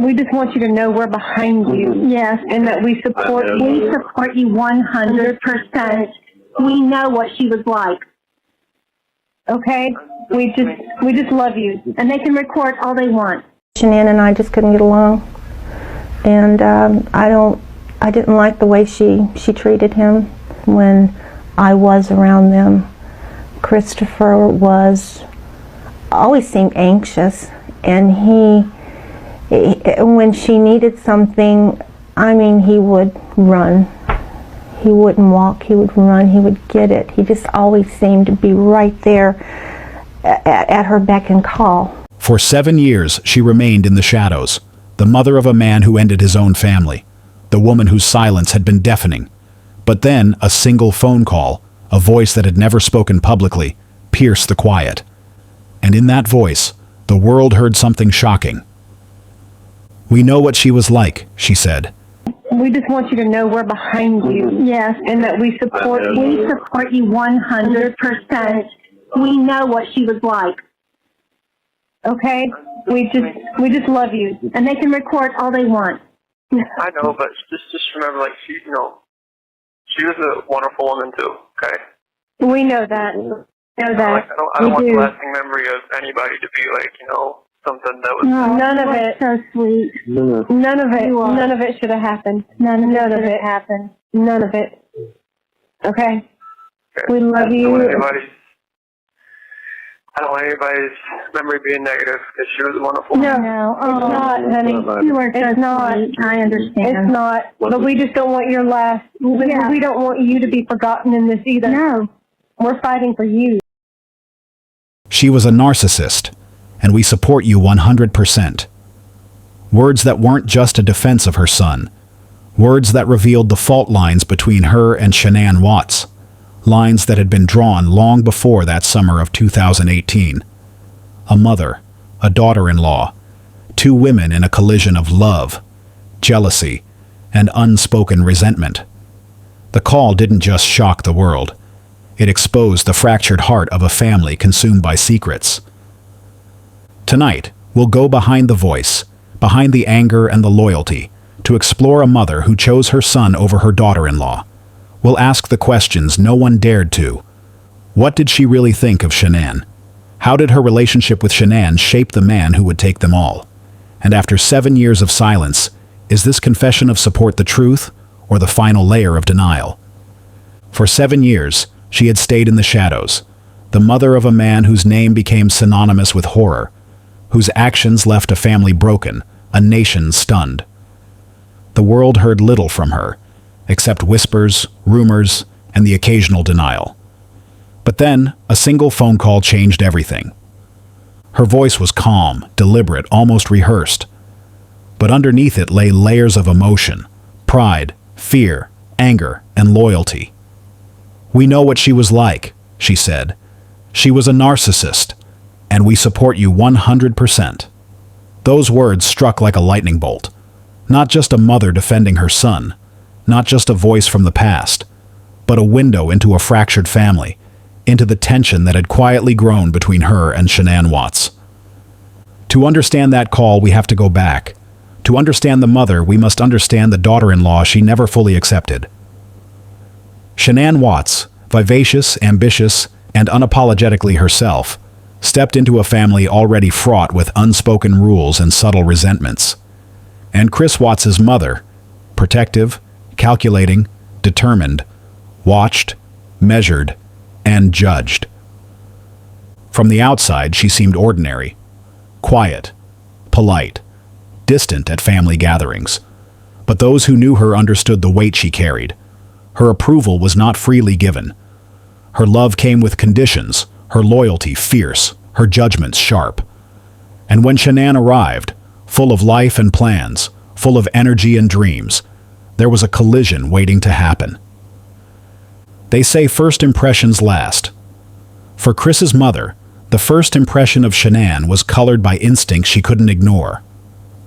We just want you to know we're behind you. Yes. And that we support you. We support you 100%. We know what she was like. Okay? We just love you. And they can record all they want. Shanann and I just couldn't get along. And I didn't like the way she treated him when I was around them. Christopher always seemed anxious, and he when she needed something, I mean, he would run. He wouldn't walk, he would run, he would get it. He just always seemed to be right there at her beck and call. For 7 years, she remained in the shadows, the mother of a man who ended his own family, the woman whose silence had been deafening. But then, a single phone call, a voice that had never spoken publicly, pierced the quiet. And in that voice, the world heard something shocking. "We know what she was like," she said. We just want you to know we're behind you. Yes. And that we support you. We support you 100%. We know what she was like. Okay? We just love you. And they can record all they want. I know, but just remember, like, she was a wonderful woman too. Okay. We know that. I don't want the lasting memory of anybody to be like, something that was. No, none of it. So sweet. None of it should have happened. None of it happened. None of it. Okay? We love you. I don't want anybody's memory being negative, because she was a wonderful woman. No, It's not, honey. You are It's not. I understand. It's not. But we just don't want your last. Yeah. We don't want you to be forgotten in this either. No. We're fighting for you. She was a narcissist, and we support you 100%. Words that weren't just a defense of her son. Words that revealed the fault lines between her and Shanann Watts. Lines that had been drawn long before that summer of 2018. A mother, a daughter-in-law, two women in a collision of love, jealousy, and unspoken resentment. The call didn't just shock the world. It exposed the fractured heart of a family consumed by secrets. Tonight, we'll go behind the voice, behind the anger and the loyalty, to explore a mother who chose her son over her daughter-in-law. We'll ask the questions no one dared to. What did she really think of Shanann? How did her relationship with Shanann shape the man who would take them all? And after 7 years of silence, is this confession of support the truth, or the final layer of denial? For 7 years, she had stayed in the shadows, the mother of a man whose name became synonymous with horror, whose actions left a family broken, a nation stunned. The world heard little from her, except whispers, rumors, and the occasional denial. But then, a single phone call changed everything. Her voice was calm, deliberate, almost rehearsed. But underneath it lay layers of emotion, pride, fear, anger, and loyalty. "We know what she was like," she said. "She was a narcissist, and we support you 100%. Those words struck like a lightning bolt. Not just a mother defending her son, not just a voice from the past, but a window into a fractured family, into the tension that had quietly grown between her and Shanann Watts. To understand that call, we have to go back. To understand the mother, we must understand the daughter-in-law she never fully accepted. Shanann Watts, vivacious, ambitious, and unapologetically herself, stepped into a family already fraught with unspoken rules and subtle resentments. And Chris Watts's mother, protective, calculating, determined, watched, measured, and judged. From the outside, she seemed ordinary, quiet, polite, distant at family gatherings. But those who knew her understood the weight she carried. Her approval was not freely given. Her love came with conditions, her loyalty fierce, her judgments sharp. And when Shanann arrived, full of life and plans, full of energy and dreams, there was a collision waiting to happen. They say first impressions last. For Chris's mother, the first impression of Shanann was colored by instincts she couldn't ignore.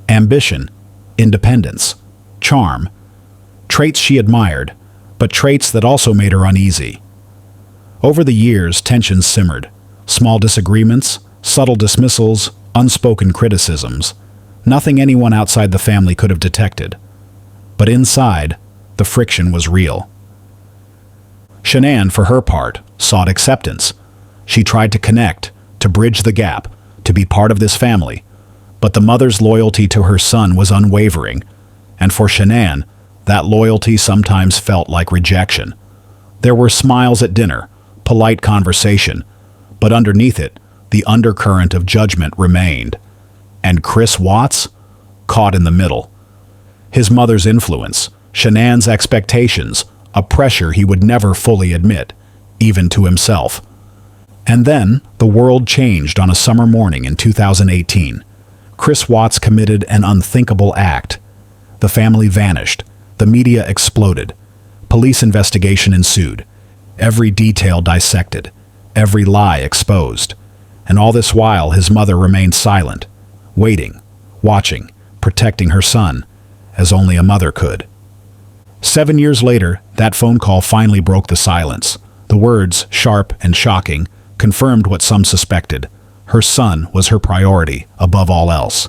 Ambition, independence, charm, traits she admired, but traits that also made her uneasy. Over the years, tensions simmered. Small disagreements, subtle dismissals, unspoken criticisms. Nothing anyone outside the family could have detected. But inside, the friction was real. Shanann, for her part, sought acceptance. She tried to connect, to bridge the gap, to be part of this family. But the mother's loyalty to her son was unwavering, and for Shanann, that loyalty sometimes felt like rejection. There were smiles at dinner, polite conversation, but underneath it, the undercurrent of judgment remained. And Chris Watts, caught in the middle. His mother's influence, Shanann's expectations, a pressure he would never fully admit, even to himself. And then, the world changed on a summer morning in 2018. Chris Watts committed an unthinkable act. The family vanished. The media exploded. Police investigation ensued. Every detail dissected. Every lie exposed. And all this while, his mother remained silent, waiting, watching, protecting her son, as only a mother could. 7 years later, that phone call finally broke the silence. The words, sharp and shocking, confirmed what some suspected. Her son was her priority, above all else.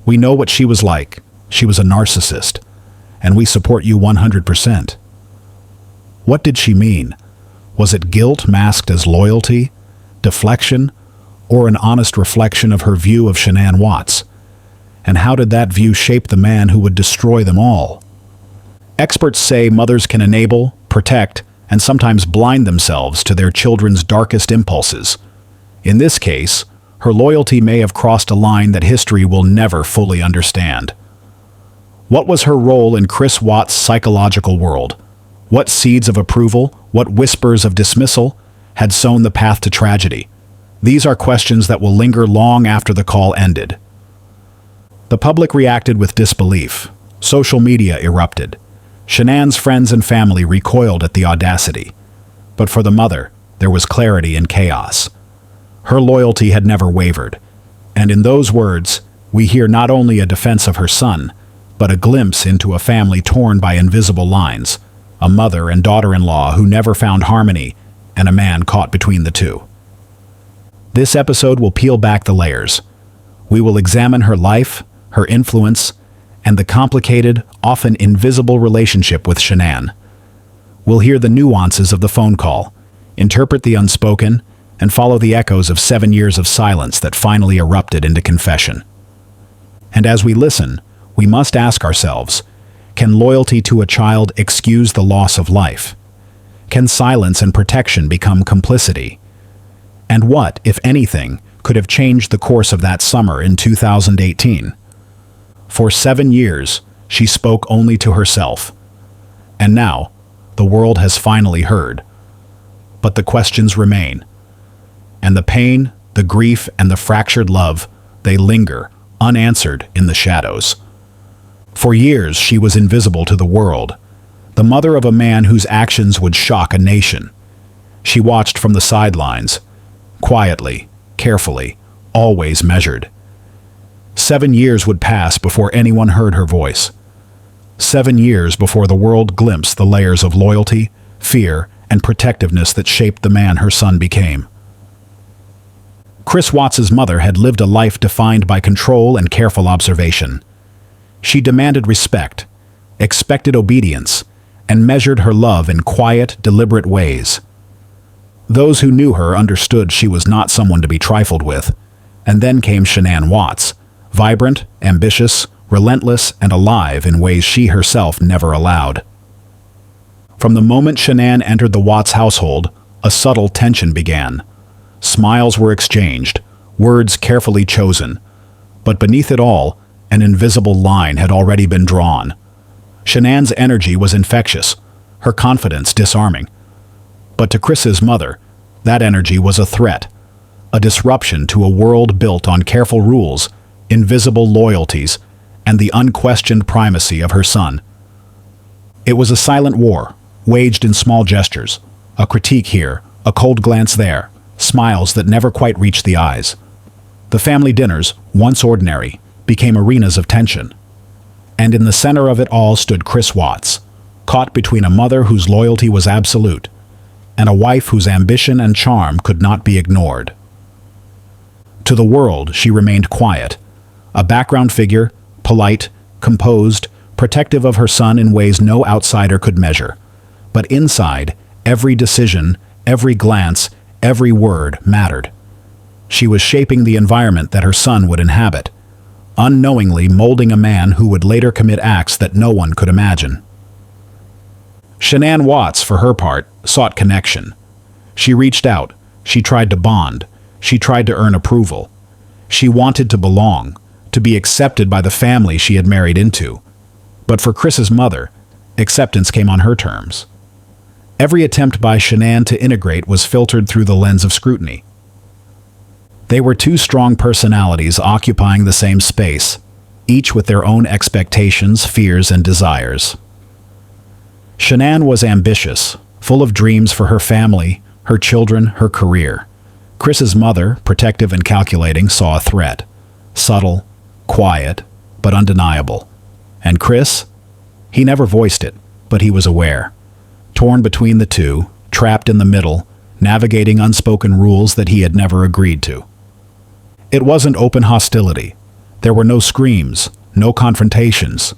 We know what she was like. She was a narcissist, and we support you 100%. What did she mean? Was it guilt masked as loyalty, deflection, or an honest reflection of her view of Shanann Watts? And how did that view shape the man who would destroy them all? Experts say mothers can enable, protect, and sometimes blind themselves to their children's darkest impulses. In this case, her loyalty may have crossed a line that history will never fully understand. What was her role in Chris Watts' psychological world? What seeds of approval, what whispers of dismissal, had sown the path to tragedy? These are questions that will linger long after the call ended. The public reacted with disbelief. Social media erupted. Shanann's friends and family recoiled at the audacity. But for the mother, there was clarity in chaos. Her loyalty had never wavered. And in those words, we hear not only a defense of her son, but a glimpse into a family torn by invisible lines, a mother and daughter-in-law who never found harmony, and a man caught between the two. This episode will peel back the layers. We will examine her life, her influence, and the complicated, often invisible relationship with Shanann. We'll hear the nuances of the phone call, interpret the unspoken, and follow the echoes of 7 years of silence that finally erupted into confession. And as we listen, we must ask ourselves, can loyalty to a child excuse the loss of life? Can silence and protection become complicity? And what, if anything, could have changed the course of that summer in 2018? For 7 years, she spoke only to herself. And now, the world has finally heard. But the questions remain. And the pain, the grief, and the fractured love, they linger, unanswered in the shadows. For years, she was invisible to the world, the mother of a man whose actions would shock a nation. She watched from the sidelines, quietly, carefully, always measured. 7 years would pass before anyone heard her voice. 7 years before the world glimpsed the layers of loyalty, fear, and protectiveness that shaped the man her son became. Chris Watts' mother had lived a life defined by control and careful observation. She demanded respect, expected obedience, and measured her love in quiet, deliberate ways. Those who knew her understood she was not someone to be trifled with. And then came Shanann Watts, vibrant, ambitious, relentless, and alive in ways she herself never allowed. From the moment Shanann entered the Watts household, a subtle tension began. Smiles were exchanged, words carefully chosen. But beneath it all, an invisible line had already been drawn. Shanann's energy was infectious, her confidence disarming. But to Chris's mother, that energy was a threat, a disruption to a world built on careful rules, invisible loyalties, and the unquestioned primacy of her son. It was a silent war, waged in small gestures, a critique here, a cold glance there, smiles that never quite reached the eyes. The family dinners, once ordinary, became arenas of tension. And in the center of it all stood Chris Watts, caught between a mother whose loyalty was absolute, and a wife whose ambition and charm could not be ignored. To the world, she remained quiet, A background figure, polite, composed, protective of her son in ways no outsider could measure. But inside, every decision, every glance, every word mattered. She was shaping the environment that her son would inhabit, unknowingly molding a man who would later commit acts that no one could imagine. Shanann Watts, for her part, sought connection. She reached out, she tried to bond, she tried to earn approval. She wanted to belong, to be accepted by the family she had married into. But for Chris's mother, acceptance came on her terms. Every attempt by Shanann to integrate was filtered through the lens of scrutiny. They were two strong personalities occupying the same space, each with their own expectations, fears, and desires. Shanann was ambitious, full of dreams for her family, her children, her career. Chris's mother, protective and calculating, saw a threat. Subtle, quiet, but undeniable. And Chris? He never voiced it, but he was aware. Torn between the two, trapped in the middle, navigating unspoken rules that he had never agreed to. It wasn't open hostility. There were no screams, no confrontations,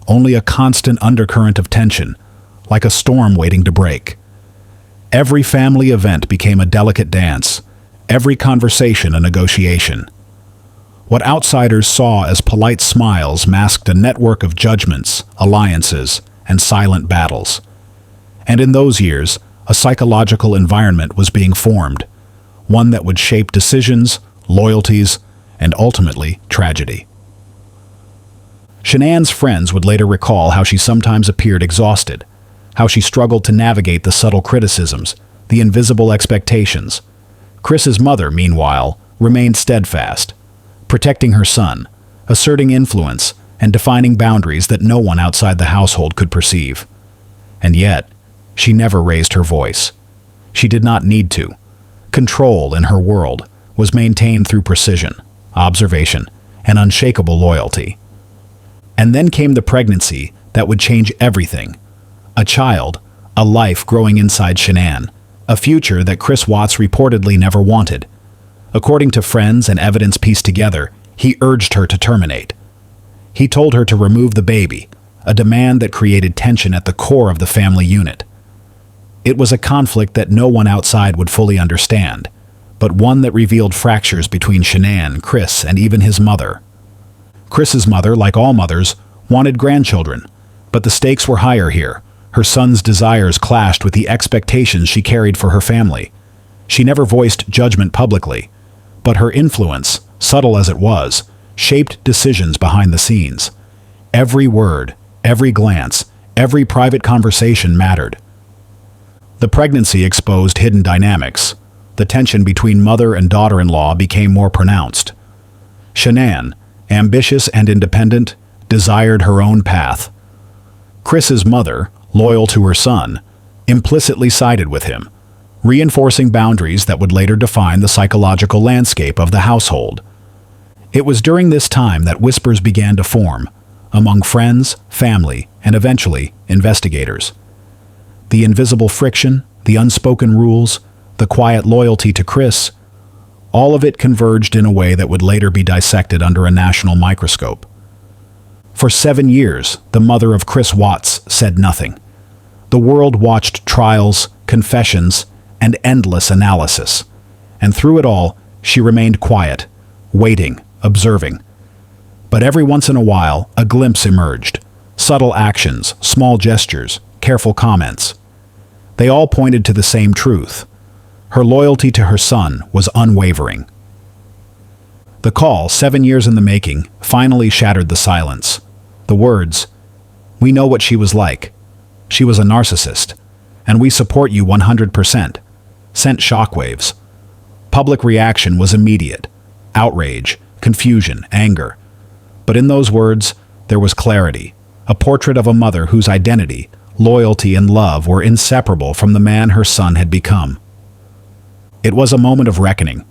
only a constant undercurrent of tension, like a storm waiting to break. Every family event became a delicate dance, every conversation a negotiation. What outsiders saw as polite smiles masked a network of judgments, alliances, and silent battles. And in those years, a psychological environment was being formed, one that would shape decisions, loyalties, and ultimately tragedy. Shanann's friends would later recall how she sometimes appeared exhausted, how she struggled to navigate the subtle criticisms, the invisible expectations. Chris's mother, meanwhile, remained steadfast, protecting her son, asserting influence, and defining boundaries that no one outside the household could perceive. And yet, she never raised her voice. She did not need to. Control in her world was maintained through precision, observation, and unshakable loyalty. And then came the pregnancy that would change everything. A child, a life growing inside Shanann, a future that Chris Watts reportedly never wanted. According to friends and evidence pieced together, he urged her to terminate. He told her to remove the baby, a demand that created tension at the core of the family unit. It was a conflict that no one outside would fully understand, but one that revealed fractures between Shanann, Chris, and even his mother. Chris's mother, like all mothers, wanted grandchildren, but the stakes were higher here. Her son's desires clashed with the expectations she carried for her family. She never voiced judgment publicly, but her influence, subtle as it was, shaped decisions behind the scenes. Every word, every glance, every private conversation mattered. The pregnancy exposed hidden dynamics. The tension between mother and daughter-in-law became more pronounced. Shanann, ambitious and independent, desired her own path. Chris's mother, loyal to her son, implicitly sided with him, reinforcing boundaries that would later define the psychological landscape of the household. It was during this time that whispers began to form, among friends, family, and eventually, investigators. The invisible friction, the unspoken rules, the quiet loyalty to Chris, all of it converged in a way that would later be dissected under a national microscope. For 7 years, the mother of Chris Watts said nothing. The world watched trials, confessions, and endless analysis. And through it all, she remained quiet, waiting, observing. But every once in a while, a glimpse emerged. Subtle actions, small gestures, careful comments. They all pointed to the same truth. Her loyalty to her son was unwavering. The call, 7 years in the making, finally shattered the silence. The words, "We know what she was like. She was a narcissist, and we support you 100%, sent shockwaves. Public reaction was immediate. Outrage, confusion, anger. But in those words, there was clarity, a portrait of a mother whose identity, loyalty, and love were inseparable from the man her son had become. It was a moment of reckoning.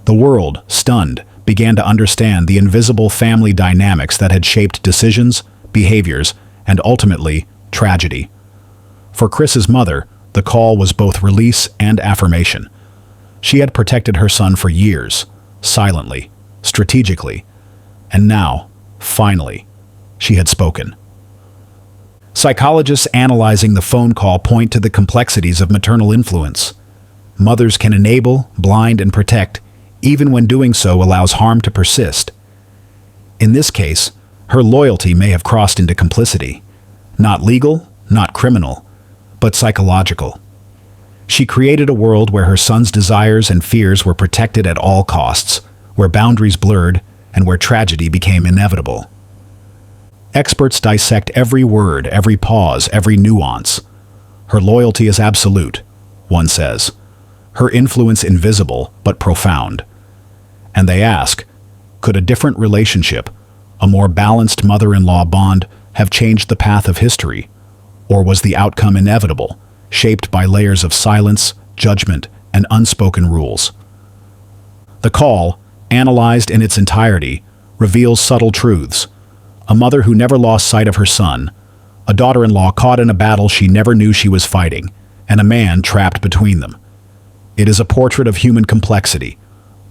The world, stunned, began to understand the invisible family dynamics that had shaped decisions, behaviors, and ultimately, tragedy. For Chris's mother, the call was both release and affirmation. She had protected her son for years, silently, strategically. And now, finally, she had spoken. Psychologists analyzing the phone call point to the complexities of maternal influence. Mothers can enable, blind, and protect, even when doing so allows harm to persist. In this case, her loyalty may have crossed into complicity. Not legal, not criminal, but psychological. She created a world where her son's desires and fears were protected at all costs, where boundaries blurred, and where tragedy became inevitable. Experts dissect every word, every pause, every nuance. Her loyalty is absolute, one says. Her influence invisible, but profound. And they ask, could a different relationship, a more balanced mother-in-law bond, have changed the path of history? Or was the outcome inevitable, shaped by layers of silence, judgment, and unspoken rules? The call, analyzed in its entirety, reveals subtle truths. A mother who never lost sight of her son, a daughter-in-law caught in a battle she never knew she was fighting, and a man trapped between them. It is a portrait of human complexity,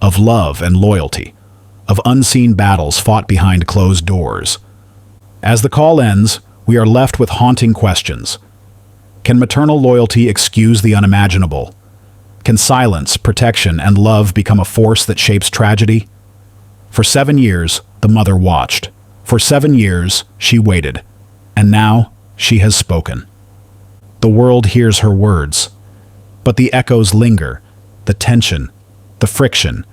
of love and loyalty, of unseen battles fought behind closed doors. As the call ends, we are left with haunting questions. Can maternal loyalty excuse the unimaginable? Can silence, protection, and love become a force that shapes tragedy? For 7 years, the mother watched. For 7 years, she waited. And now, she has spoken. The world hears her words. But the echoes linger, the tension, the friction,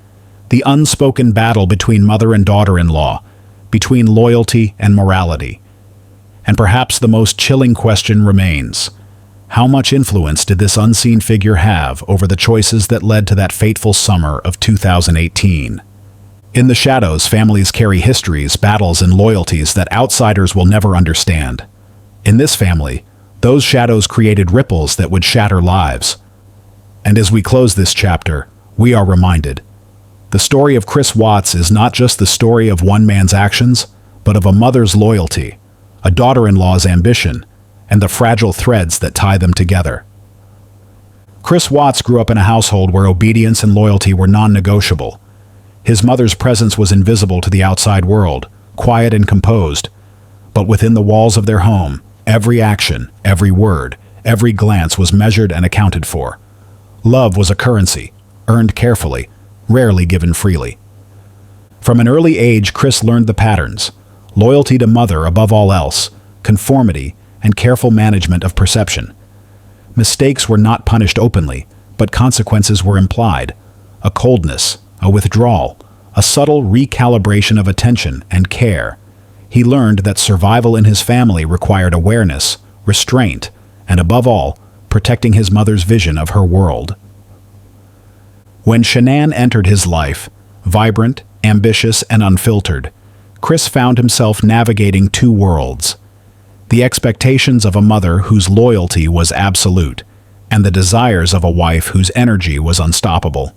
the unspoken battle between mother and daughter-in-law, between loyalty and morality. And perhaps the most chilling question remains. How much influence did this unseen figure have over the choices that led to that fateful summer of 2018? In the shadows, families carry histories, battles, and loyalties that outsiders will never understand. In this family, those shadows created ripples that would shatter lives. And as we close this chapter, we are reminded. The story of Chris Watts is not just the story of one man's actions, but of a mother's loyalty, a daughter-in-law's ambition, and the fragile threads that tie them together. Chris Watts grew up in a household where obedience and loyalty were non-negotiable. His mother's presence was invisible to the outside world, quiet and composed. But within the walls of their home, every action, every word, every glance was measured and accounted for. Love was a currency, earned carefully, rarely given freely. From an early age, Chris learned the patterns: loyalty to mother above all else, conformity, and careful management of perception. Mistakes were not punished openly, but consequences were implied. A coldness, a withdrawal, a subtle recalibration of attention and care. He learned that survival in his family required awareness, restraint, and above all, protecting his mother's vision of her world. When Shanann entered his life, vibrant, ambitious, and unfiltered, Chris found himself navigating two worlds: the expectations of a mother whose loyalty was absolute, and the desires of a wife whose energy was unstoppable.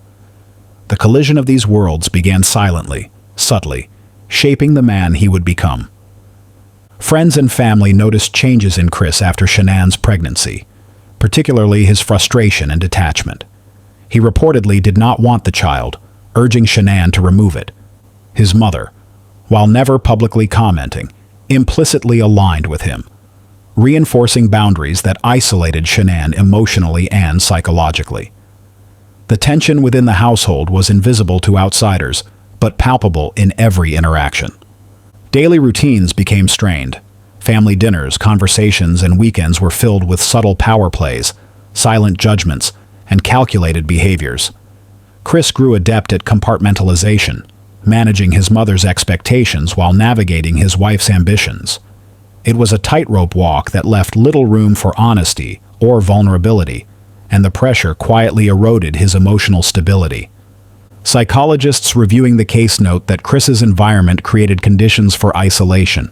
The collision of these worlds began silently, subtly, shaping the man he would become. Friends and family noticed changes in Chris after Shanann's pregnancy, particularly his frustration and detachment. He reportedly did not want the child, urging Shanann to remove it. His mother, while never publicly commenting, implicitly aligned with him, reinforcing boundaries that isolated Shanann emotionally and psychologically. The tension within the household was invisible to outsiders, but palpable in every interaction. Daily routines became strained. Family dinners, conversations, and weekends were filled with subtle power plays, silent judgments, and calculated behaviors. Chris grew adept at compartmentalization, managing his mother's expectations while navigating his wife's ambitions. It was a tightrope walk that left little room for honesty or vulnerability, and the pressure quietly eroded his emotional stability. Psychologists reviewing the case note that Chris's environment created conditions for isolation.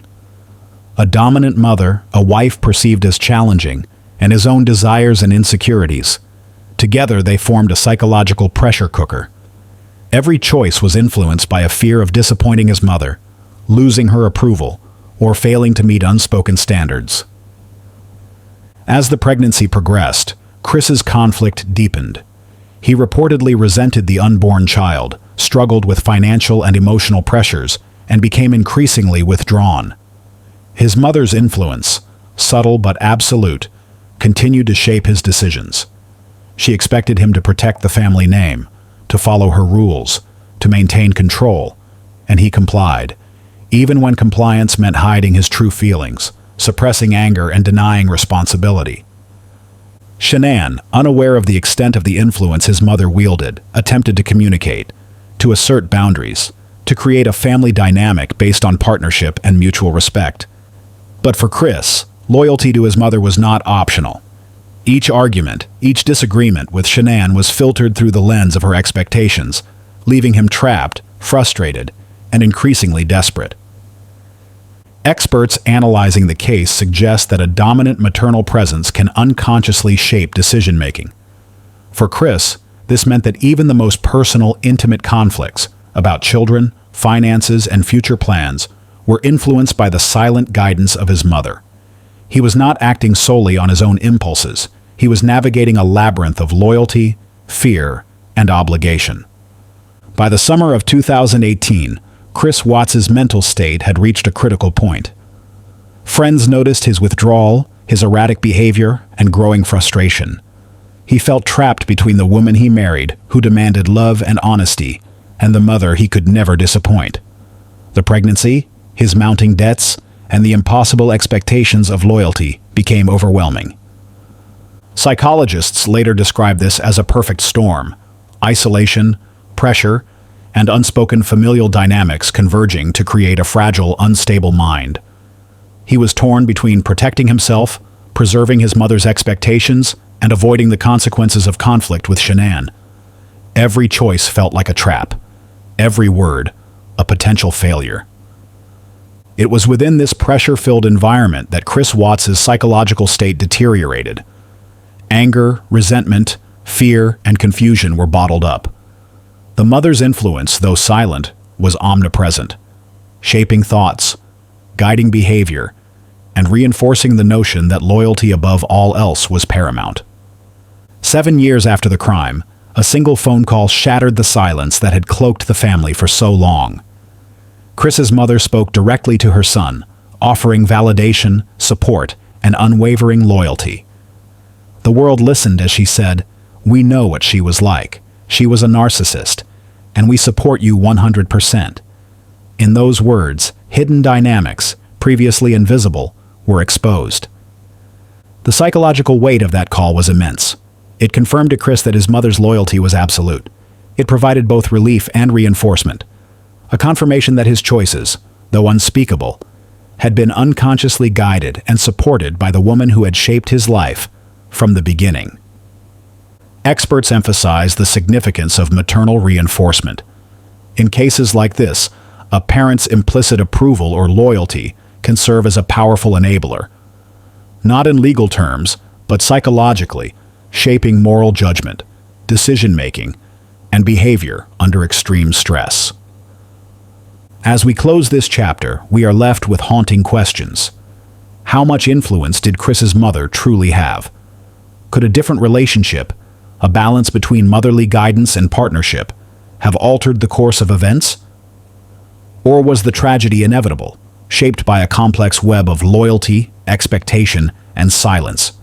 A dominant mother, a wife perceived as challenging, and his own desires and insecurities. Together they formed a psychological pressure cooker. Every choice was influenced by a fear of disappointing his mother, losing her approval, or failing to meet unspoken standards. As the pregnancy progressed, Chris's conflict deepened. He reportedly resented the unborn child, struggled with financial and emotional pressures, and became increasingly withdrawn. His mother's influence, subtle but absolute, continued to shape his decisions. She expected him to protect the family name, to follow her rules, to maintain control, and he complied, even when compliance meant hiding his true feelings, suppressing anger, and denying responsibility. Shanann, unaware of the extent of the influence his mother wielded, attempted to communicate, to assert boundaries, to create a family dynamic based on partnership and mutual respect. But for Chris, loyalty to his mother was not optional. Each argument, each disagreement with Shanann was filtered through the lens of her expectations, leaving him trapped, frustrated, and increasingly desperate. Experts analyzing the case suggest that a dominant maternal presence can unconsciously shape decision-making. For Chris, this meant that even the most personal, intimate conflicts about children, finances, and future plans were influenced by the silent guidance of his mother. He was not acting solely on his own impulses. He was navigating a labyrinth of loyalty, fear, and obligation. By the summer of 2018, Chris Watts's mental state had reached a critical point. Friends noticed his withdrawal, his erratic behavior, and growing frustration. He felt trapped between the woman he married, who demanded love and honesty, and the mother he could never disappoint. The pregnancy, his mounting debts, and the impossible expectations of loyalty became overwhelming. Psychologists later described this as a perfect storm: isolation, pressure, and unspoken familial dynamics converging to create a fragile, unstable mind. He was torn between protecting himself, preserving his mother's expectations, and avoiding the consequences of conflict with Shanann. Every choice felt like a trap. Every word, a potential failure. It was within this pressure-filled environment that Chris Watts's psychological state deteriorated. Anger, resentment, fear, and confusion were bottled up. The mother's influence, though silent, was omnipresent, shaping thoughts, guiding behavior, and reinforcing the notion that loyalty above all else was paramount. 7 years after the crime, a single phone call shattered the silence that had cloaked the family for so long. Chris's mother spoke directly to her son, offering validation, support, and unwavering loyalty. The world listened as she said, "We know what she was like. She was a narcissist, and we support you 100%. In those words, hidden dynamics, previously invisible, were exposed. The psychological weight of that call was immense. It confirmed to Chris that his mother's loyalty was absolute. It provided both relief and reinforcement, a confirmation that his choices, though unspeakable, had been unconsciously guided and supported by the woman who had shaped his life from the beginning. Experts emphasize the significance of maternal reinforcement. In cases like this, a parent's implicit approval or loyalty can serve as a powerful enabler, not in legal terms, but psychologically, shaping moral judgment, decision-making, and behavior under extreme stress. As we close this chapter, we are left with haunting questions. How much influence did Chris's mother truly have? Could a different relationship, a balance between motherly guidance and partnership, have altered the course of events? Or was the tragedy inevitable, shaped by a complex web of loyalty, expectation, and silence?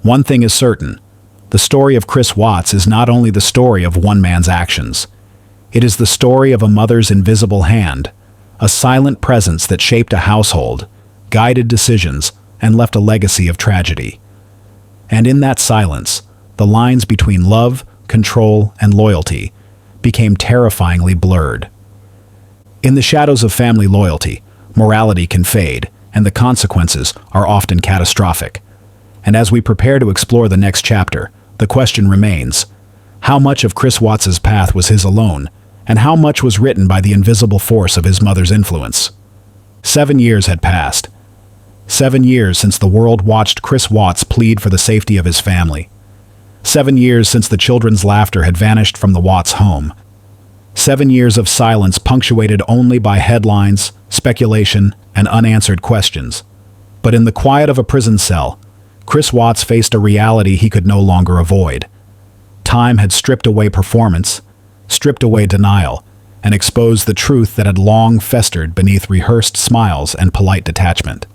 One thing is certain: the story of Chris Watts is not only the story of one man's actions. It is the story of a mother's invisible hand, a silent presence that shaped a household, guided decisions, and left a legacy of tragedy. And in that silence, the lines between love, control, and loyalty became terrifyingly blurred. In the shadows of family loyalty, morality can fade, and the consequences are often catastrophic. And as we prepare to explore the next chapter, the question remains: how much of Chris Watts's path was his alone, and how much was written by the invisible force of his mother's influence? 7 years had passed. 7 years since the world watched Chris Watts plead for the safety of his family. 7 years since the children's laughter had vanished from the Watts home. 7 years of silence punctuated only by headlines, speculation, and unanswered questions. But in the quiet of a prison cell, Chris Watts faced a reality he could no longer avoid. Time had stripped away performance, stripped away denial, and exposed the truth that had long festered beneath rehearsed smiles and polite detachment.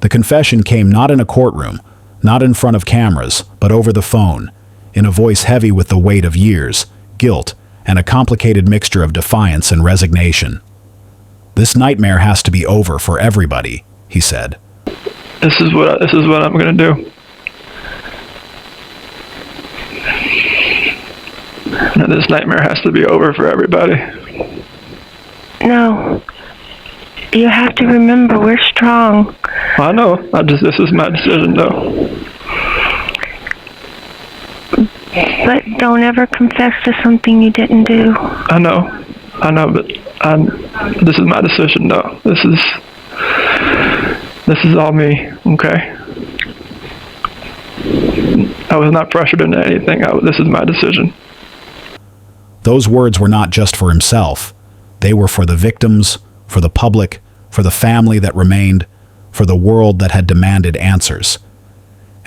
The confession came not in a courtroom, not in front of cameras, but over the phone, in a voice heavy with the weight of years, guilt, and a complicated mixture of defiance and resignation. "This nightmare has to be over for everybody," he said. This is what I'm gonna do. This nightmare has to be over for everybody. No. You have to remember, we're strong. I know. This is my decision, though. But don't ever confess to something you didn't do. I know, but this is my decision, though. This is all me, okay? I was not pressured into anything. This is my decision. Those words were not just for himself. They were for the victims, for the public, for the family that remained, for the world that had demanded answers.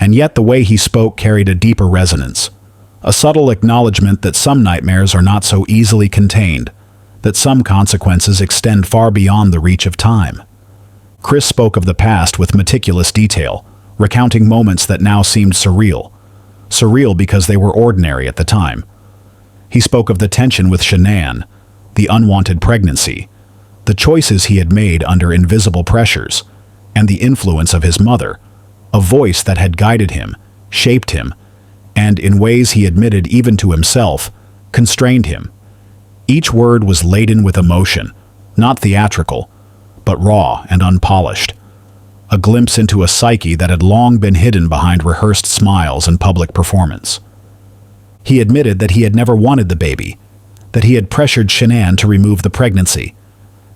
And yet the way he spoke carried a deeper resonance, a subtle acknowledgement that some nightmares are not so easily contained, that some consequences extend far beyond the reach of time. Chris spoke of the past with meticulous detail, recounting moments that now seemed surreal because they were ordinary at the time. He spoke of the tension with Shanann, the unwanted pregnancy, the choices he had made under invisible pressures, and the influence of his mother, a voice that had guided him, shaped him, and in ways he admitted even to himself, constrained him. Each word was laden with emotion, not theatrical, but raw and unpolished, a glimpse into a psyche that had long been hidden behind rehearsed smiles and public performance. He admitted that he had never wanted the baby, that he had pressured Shanann to remove the pregnancy,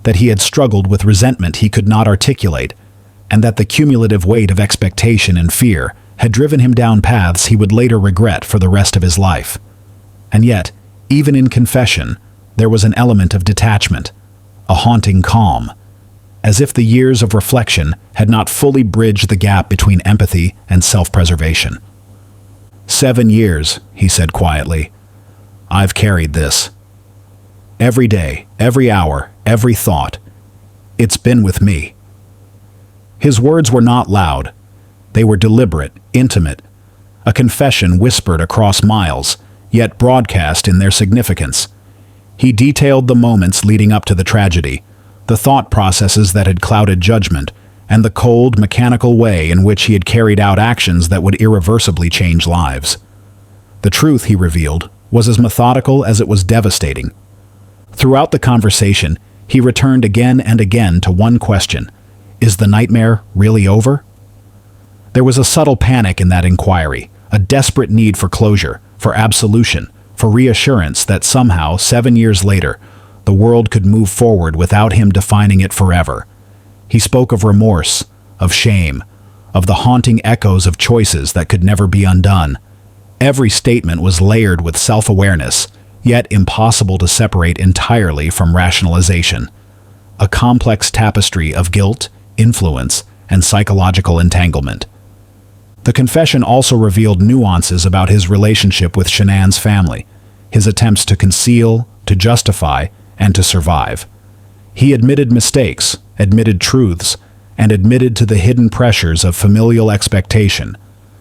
that he had struggled with resentment he could not articulate, and that the cumulative weight of expectation and fear had driven him down paths he would later regret for the rest of his life. And yet, even in confession, there was an element of detachment, a haunting calm, as if the years of reflection had not fully bridged the gap between empathy and self-preservation. 7 years, he said quietly. I've carried this. Every day, every hour, every thought. It's been with me. His words were not loud. They were deliberate, intimate, a confession whispered across miles, yet broadcast in their significance. He detailed the moments leading up to the tragedy, the thought processes that had clouded judgment, and the cold, mechanical way in which he had carried out actions that would irreversibly change lives. The truth, he revealed, was as methodical as it was devastating. Throughout the conversation, he returned again and again to one question: is the nightmare really over? There was a subtle panic in that inquiry, a desperate need for closure, for absolution, for reassurance that somehow, 7 years later, the world could move forward without him defining it forever. He spoke of remorse, of shame, of the haunting echoes of choices that could never be undone. Every statement was layered with self-awareness, yet impossible to separate entirely from rationalization. A complex tapestry of guilt, influence, and psychological entanglement. The confession also revealed nuances about his relationship with Shanann's family, his attempts to conceal, to justify, and to survive. He admitted mistakes, admitted truths, and admitted to the hidden pressures of familial expectation,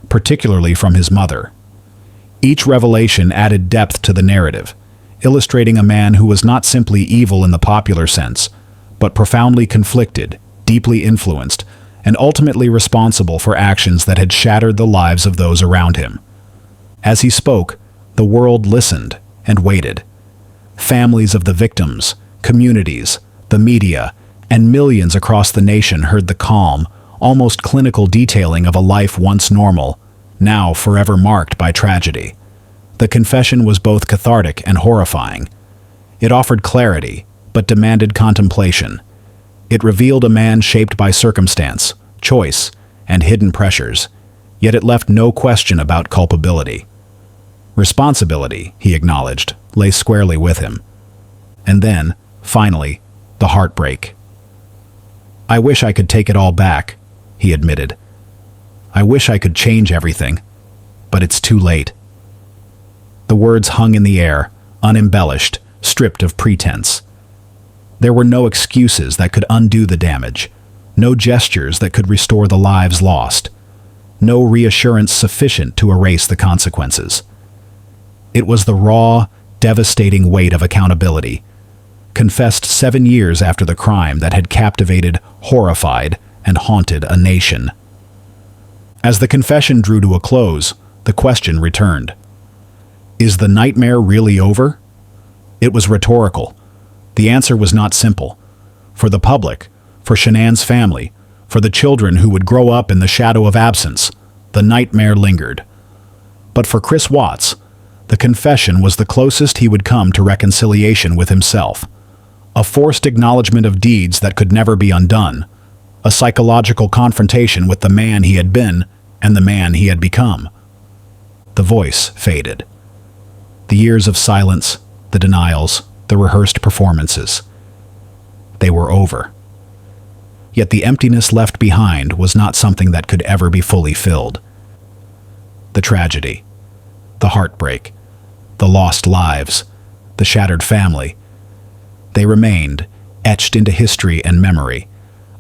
particularly from his mother. Each revelation added depth to the narrative, illustrating a man who was not simply evil in the popular sense, but profoundly conflicted, deeply influenced, and ultimately responsible for actions that had shattered the lives of those around him. As he spoke, the world listened and waited. Families of the victims, communities, the media, and millions across the nation heard the calm, almost clinical detailing of a life once normal, now forever marked by tragedy. The confession was both cathartic and horrifying. It offered clarity, but demanded contemplation. It revealed a man shaped by circumstance, choice, and hidden pressures, yet it left no question about culpability. Responsibility, he acknowledged, lay squarely with him. And then, finally, the heartbreak. I wish I could take it all back, he admitted. I wish I could change everything, but it's too late. The words hung in the air, unembellished, stripped of pretense. There were no excuses that could undo the damage, no gestures that could restore the lives lost, no reassurance sufficient to erase the consequences. It was the raw, devastating weight of accountability, confessed 7 years after the crime, that had captivated, horrified, and haunted a nation. As the confession drew to a close, the question returned. Is the nightmare really over? It was rhetorical. The answer was not simple. For the public, for Shanann's family, for the children who would grow up in the shadow of absence, the nightmare lingered. But for Chris Watts, the confession was the closest he would come to reconciliation with himself. A forced acknowledgement of deeds that could never be undone. A psychological confrontation with the man he had been and the man he had become. The voice faded. The years of silence, the denials, the rehearsed performances. They were over. Yet the emptiness left behind was not something that could ever be fully filled. The tragedy, the heartbreak, the lost lives, the shattered family, they remained, etched into history and memory,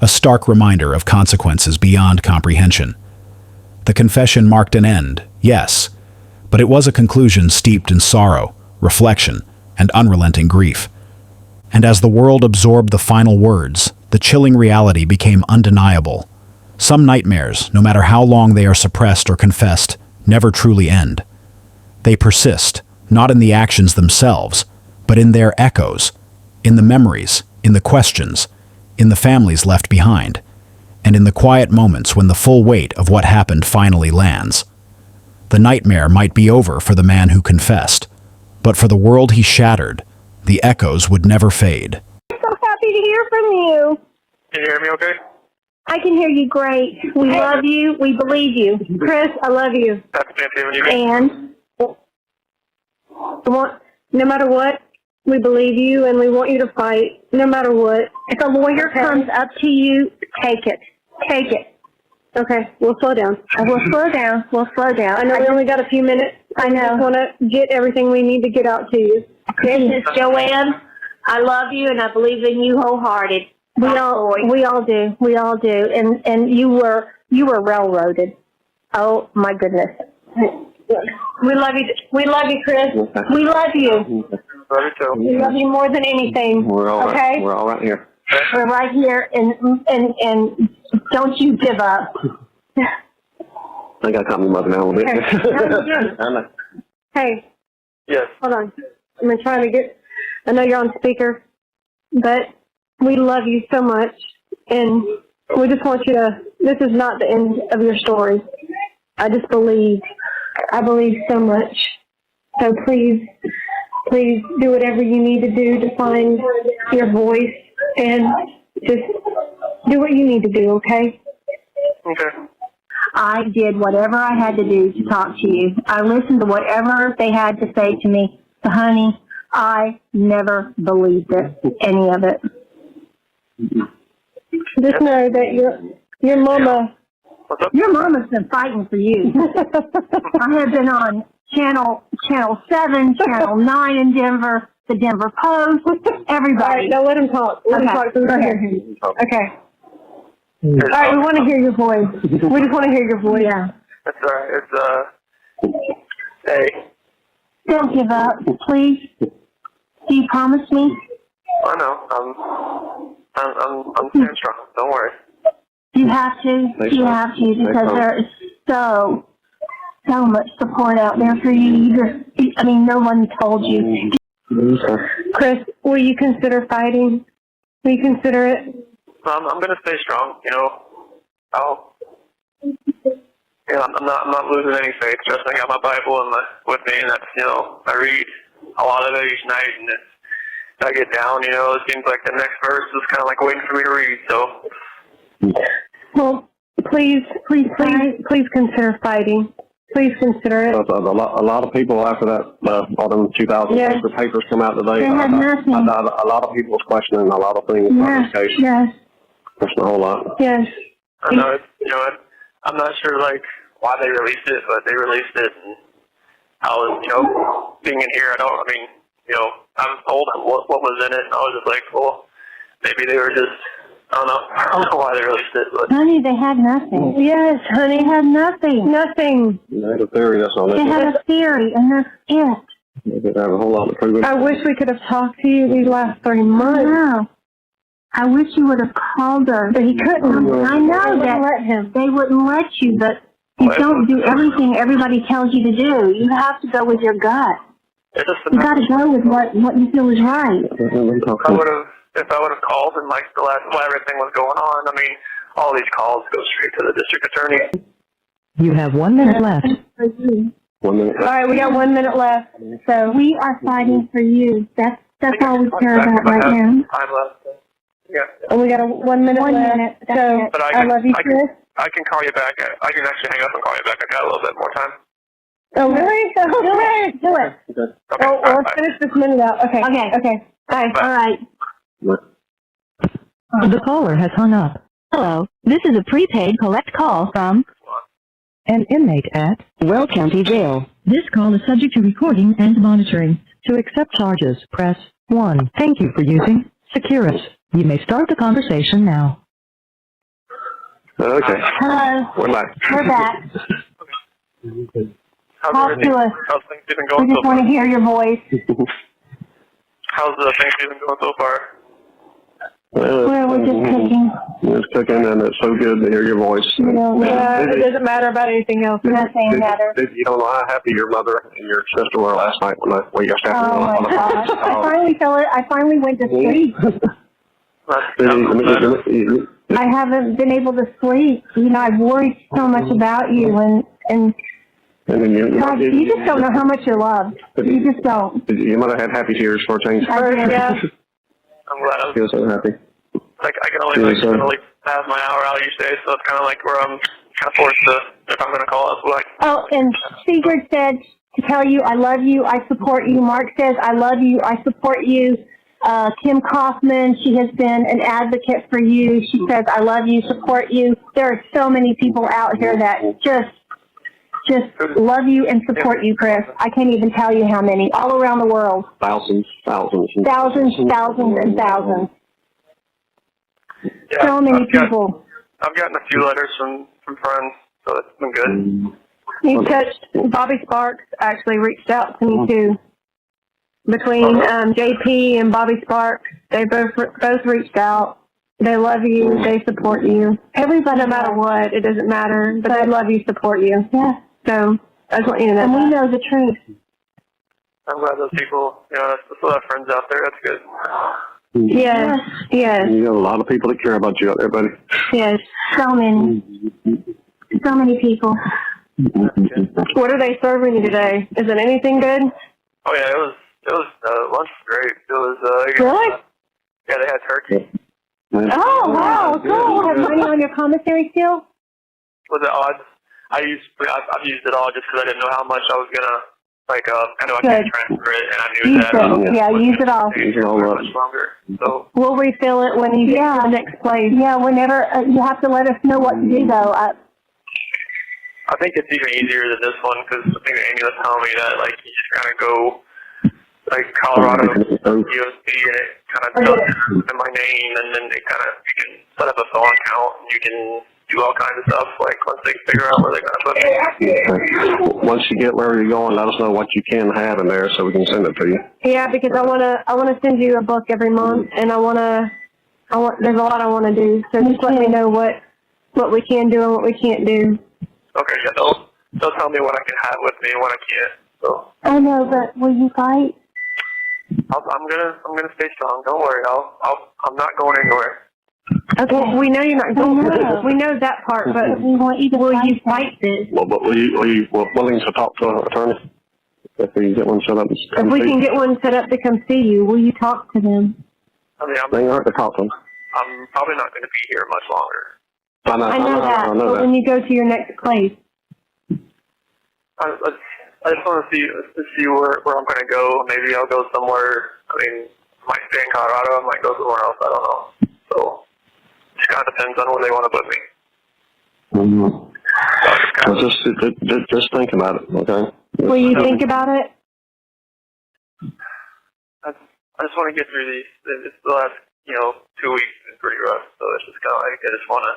a stark reminder of consequences beyond comprehension. The confession marked an end, yes, but it was a conclusion steeped in sorrow, reflection, and unrelenting grief. And as the world absorbed the final words, the chilling reality became undeniable. Some nightmares, no matter how long they are suppressed or confessed, never truly end. They persist, not in the actions themselves, but in their echoes, in the memories, in the questions, in the families left behind, and in the quiet moments when the full weight of what happened finally lands. The nightmare might be over for the man who confessed, but for the world he shattered, the echoes would never fade. I'm so happy to hear from you. Can you hear me okay? I can hear you great. We love you. We believe you. Chris, I love you. Happy Thanksgiving. And no matter what, we believe you and we want you to fight, no matter what. If a lawyer comes up to you, take it. Take it. Okay, we'll slow down. We'll slow down. We'll slow down. I know we only got a few minutes. I know. I just want to get everything we need to get out to you. This is Joanne. I love you and I believe in you wholehearted. We all do. We all do. And you were railroaded. Oh my goodness. We love you. We love you, Chris. We love you. Love you too. We love you more than anything. We're all okay? right. We're all right here. We're right here and don't you give up. I got to calm your mother down a little bit. Okay. Hey, Yes. hold on. I'm trying to get. I know you're on speaker, but we love you so much, and we just want you to. This is not the end of your story. I just believe. I believe so much. So please do whatever you need to do to find your voice, and just do what you need to do. Okay? Okay. I did whatever I had to do to talk to you. I listened to whatever they had to say to me. So, honey, I never believed it, any of it. Just know that your mama. What's up? Your mama's been fighting for you. I have been on Channel 7, Channel 9 in Denver, the Denver Post, All everybody. right, now let him talk. Let him Okay, talk so we go can ahead. hear him. Okay. All right, we want to hear your voice. We just want to hear your voice. Yeah. That's all right. Hey. Don't give up, please. Do you promise me? I know. I'm staying strong. Don't worry. You have to. You have to, because there is so much support out there for you. No one told you. Chris, will you consider fighting? Will you consider it? I'm gonna stay strong. I'm not losing any faith. Trust me, I got my Bible with me, and that's I read a lot of it each night, and I get down. It seems like the next verse is kind of like waiting for me to read. So. Well, please consider fighting. Please consider it. A lot of people after that, all them 2,000 Yes. papers come out today. They had nothing. A lot of people was questioning a lot of things about this case. Yes. There's a whole lot. Yes. I know I'm not sure why they released it, but they released it, and I was being in here. I was told what was in it, and I was just like, well, maybe they were just, I don't know. I don't know why they released it, but. Honey, they had nothing. Yes, honey. They had nothing. Nothing. They had a theory, that's all. They had a theory, and that's it. They didn't have a whole lot to prove it. I wish we could have talked to you these last 3 months. No. I wish you would have called her. But he couldn't. I know They wouldn't that let him. they wouldn't let you, but you don't do everything everybody tells you to do. You have to go with your gut. It's just You got to go with what you feel is right. If I would have called and like while everything was going on, I mean, all these calls go straight to the district attorney. You have 1 minute left. 1 minute. All right, we got 1 minute left. So We are fighting for you. That's all we care about right now. Time left. Yeah. and we got a 1 minute 1 left. minute. That's So it. But I love you, Chris. I can call you back. I can actually hang up and call you back. I got a little bit more time. Oh, really? Do it. Okay. Oh, well, let's bye. finish this minute out. Okay. Okay. Okay. Bye. All right. The caller has hung up. Hello, this is a prepaid collect call from An inmate at Will County Jail. This call is subject to recording and monitoring. To accept charges, press 1. Thank you for using Securus. You may start the conversation now. Okay. Hello. We're back. We're back. How's Talk everything? to us. How's Thanksgiving We going so just want far? to hear your voice. How's the Thanksgiving going so far? Well, We're just cooking. it's cooking, and it's so good to hear your voice. You know, Yeah, it doesn't matter about anything else. nothing matters. You don't know how happy your mother and your sister were last night when we got back. Oh my gosh! I finally went to sleep. I haven't been able to sleep. You know, I've worried so much about you, and And then God, you just don't know how much you're loved. You just don't. You might have had happy tears for a change. I did. Yeah. I'm glad I was, Feel so happy. like, I can only have my hour out each day, so it's kind of like where I'm kind of forced to, if I'm going to call us, like, Oh, and Sigrid said to tell you, I love you, I support you. Mark says, I love you, I support you. Kim Kaufman, she has been an advocate for you. She says, I love you, support you. There are so many people out here that just love you and support you, Chris. I can't even tell you how many, all around the world. Thousands. Thousands, and thousands. yeah, So many people. I've gotten a few letters from friends, so it's been good. You touched, Bobby Sparks actually reached out to me too. Between JP and Bobby Sparks, they both reached out. They love you. They support you. Everybody, no matter what, it doesn't matter. But they love you, support you. Yeah. So I just want you to know. And we that. know the truth. I'm glad those people, still have friends out there. That's good. Yes. Yes. You got a lot of people that care about you out there, buddy. Yes. So many. So many people. What are they serving you today? Is it anything good? Oh yeah, it was lunch was great. It was Really? yeah, they had turkey. Oh, wow, cool. Have money on your commissary still? Was it odd? I've used it all just because I didn't know how much I was gonna I know I can't Good. transfer it, and I knew Use that. it. Yeah, use it all. Use it all up. Much longer. So We'll refill it when you get to the next place. Yeah, whenever, you have to let us know what to do, though. I think it's even easier than this one because I think Amy was telling me that you just kind of go Colorado USB and it kind of does it in my name, and then you can set up a phone account and you can do all kinds of stuff once they figure out where they're going to put me. Once you get wherever you're going, let us know what you can have in there so we can send it to you. Yeah, because I wanna send you a book every month, and there's a lot I wanna do. So just let me know what we can do and what we can't do. Okay, yeah, they'll tell me what I can have with me and what I can't. So I know, but will you fight? I'm gonna stay strong. Don't worry. I'm not going anywhere. Okay. Well, we know you're not going to. We know that part, but We want you to will fight you this. fight this? Well, but are you willing to talk to an attorney? If we get one set up. If we can get one set up to come see you, will you talk to them? I mean, They aren't to talk to them. I'm probably not going to be here much longer. I know that. I know But that. when you go to your next place, I just want to see where I'm going to go. Maybe I'll go somewhere. I mean, I might stay in Colorado. I might go somewhere else. I don't know. So it just kind of depends on where they want to put me. Mm-hmm. Well, just think about it, okay? will you think about it? I just want to get through these. It's the last, 2 weeks has been pretty rough, so it's just kind of like I just want to.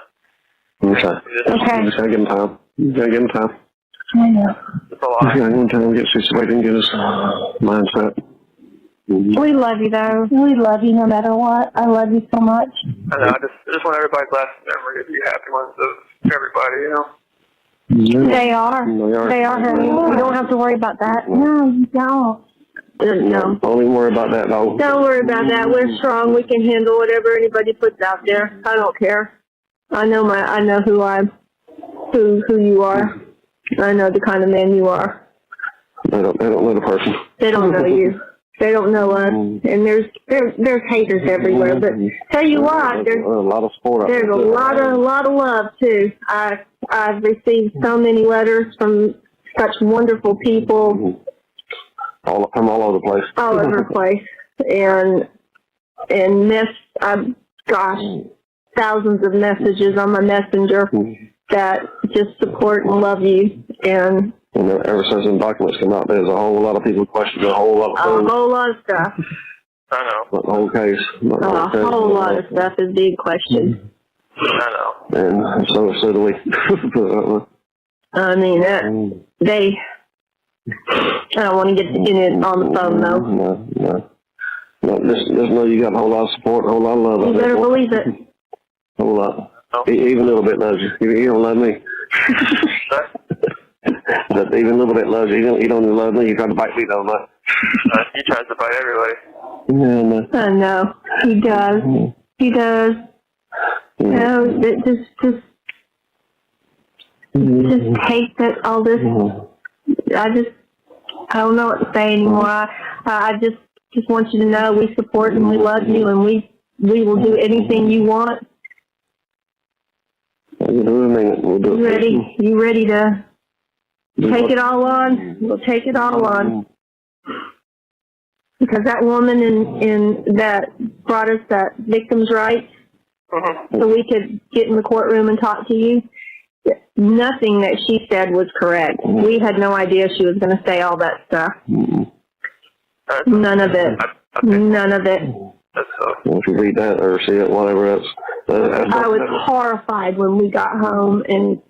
Okay. Okay. You just gotta give him time. You gotta give him time. I know. It's a lot. You gotta give him time to get situated and get his mindset. We love you, though. We love you no matter what. I love you so much. I know. I just want everybody's last memory to be happy ones of everybody. They are. They are, honey. You don't have to worry about that. No, you don't. No. Don't even worry about that, dog. Don't worry about that. We're strong. We can handle whatever anybody puts out there. I don't care. I know who you are. I know the kind of man you are. They don't know the person. They don't know you. They don't know us. And there's haters everywhere. But tell you what, there's a lot of support. There's a lot of love too. I've received so many letters from such wonderful people. From all over the place. All over the place. And thousands of messages on my messenger that just support and love you. And ever since the documents came out, there's a whole lot of people questioning a whole lot of things. A whole lot of stuff. I know. Not the whole case. A whole lot of stuff is being questioned. I know. And so do we. I mean, I don't want to get in it on the phone, though. No, just know you got a whole lot of support, a whole lot of love. You better believe it. A whole lot. Even a little bit loves you. You don't love me. But even a little bit loves you. You don't even love me. You try to bite me, don't you? He tries to bite everybody. Yeah, I know. He does. He does. No, just hate that all this. I don't know what to say anymore. I just want you to know we support and we love you, and we will do anything you want. We'll do anything. We'll do it. You ready to take it all on? We'll take it all on. Because that woman in that brought us that victim's rights, so we could get in the courtroom and talk to you. Nothing that she said was correct. We had no idea she was going to say all that stuff. None of it. None of it. If you read that or see it, whatever else. I was horrified when we got home and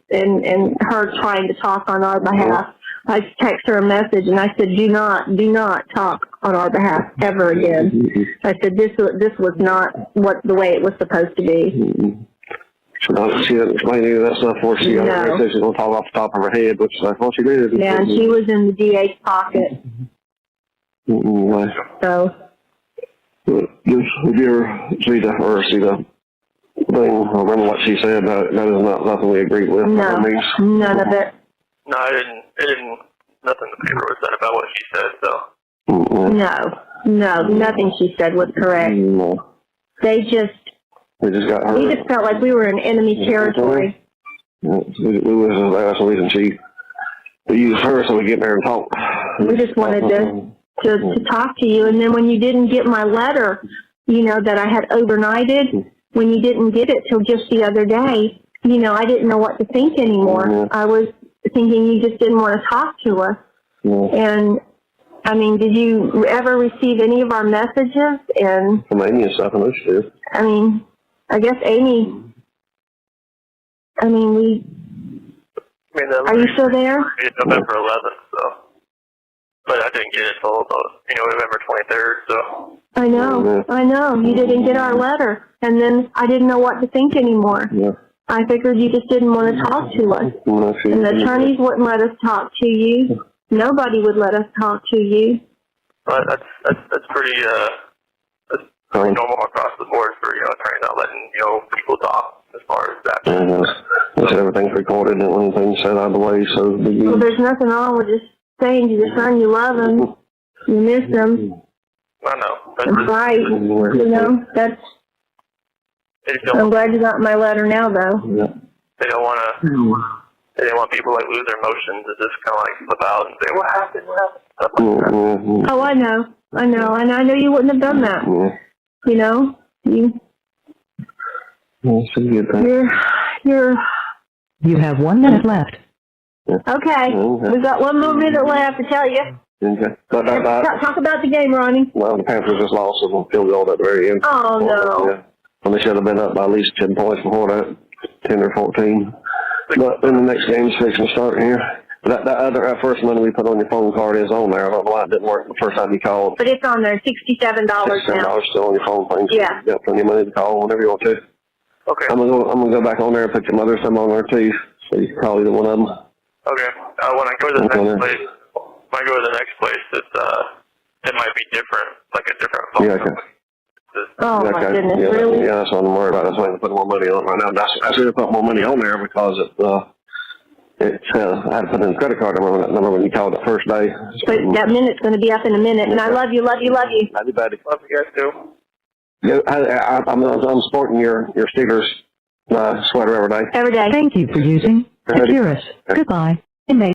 her trying to talk on our behalf. I text her a message and I said, do not talk on our behalf ever again. I said, this was not the way it was supposed to be. She didn't explain any of that stuff before she got her message. She was going to talk off the top of her head, which I thought she did. Yeah, and she was in the DA's pocket. So. If you ever see the thing, remember what she said, that is not nothing we agreed with. No, none of it. No, it didn't, nothing in the paper was said about what she said, so. No, nothing she said was correct. No. We just felt like we were in enemy territory. That's the reason we used her so we get there and talk. We just wanted to talk to you, and then when you didn't get my letter, that I had overnighted, when you didn't get it till just the other day, I didn't know what to think anymore. I was thinking you just didn't want to talk to us. And I mean, did you ever receive any of our messages? And from Amy and stuff, I know she did. I mean, I guess Amy. I mean, are you still there? It's November 11th, so. But I didn't get it until about, November 23rd, so. I know. You didn't get our letter. And then I didn't know what to think anymore. Yeah. I figured you just didn't want to talk to us. And the attorneys wouldn't let us talk to you. Nobody would let us talk to you. Well, that's pretty normal across the board for, attorneys not letting, people talk as far as that. Everything's recorded and anything's said out of the way, so. Well, there's nothing wrong with just saying to your son you love him, you miss him. I know. That's right. That's. I'm glad you got my letter now, though. Yeah. They don't want to. They didn't want people lose their emotions to just kind of flip out and say, "What happened? What happened?" Stuff like that. Oh, I know, and I know you wouldn't have done that. You have 1 minute left. Okay. We've got 1 more minute left to tell you. Okay. Talk about the game, Ronnie. Well, the Panthers just lost on the field goal at the very end. Oh, no. Yeah. Well, they should have been up by at least 10 points before that, 10 or 14. But then the next game's fixing to start here. That first money we put on your phone card is on there. I don't know why it didn't work the first time you called. But it's on there, $67 now. $67 still on your phone thing. Yeah. You got plenty of money to call whenever you want to. Okay. I'm gonna go back on there and put your mother's some on there too. So you can call either one of them. Okay. When I go to the next place, it might be different, like a different phone. Yeah, okay. Oh, Yeah, my okay. goodness, Yeah, really? Yeah, that's what I'm worried about. That's why I'm putting more money on it right now. I should have put more money on there because I had to put in a credit card number when you called the first day. But that minute's going to be up in a minute, and I love you, love you, love you. Love you, buddy. Love you guys too. Yeah, I'm sporting your Steelers sweater every day. Every day. Thank you for using Securus. Goodbye. It may